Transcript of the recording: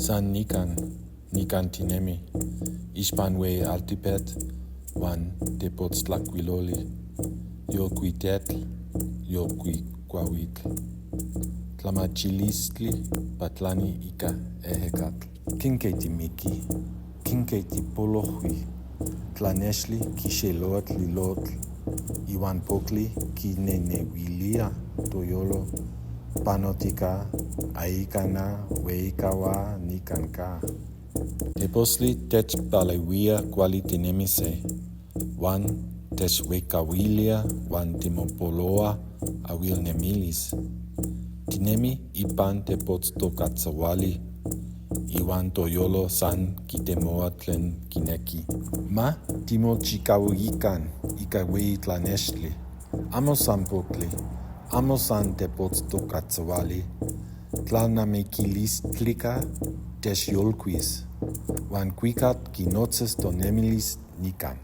San nikan tinemi, ixpanwe altipet, wan tepoztlacuiloli, Xochikuikatl, Xochikuikatl, tlamachilistli patlani ika ejekatl. Kinketimiki, kinketipolohui, Tlanextli kixeloa Tlillotl, iwan pokli kinenewilia toyolo, panotika, aikana, weikawa, nikanka. Teposli techpaleuia kuali tinemi se, wan techweikawilia, wan timopoloa awilnemilis. Tinemi ipan tepotztokatzawali, iwan toyolo san kitemoa tlen kineki. Ma timochikauikan ika wei Tlanextli, amo san pokli, amo san tepotztokatzawali, tlanamikilistlica techyolkuis, wan kuikat kinotzes tonemilis nikan.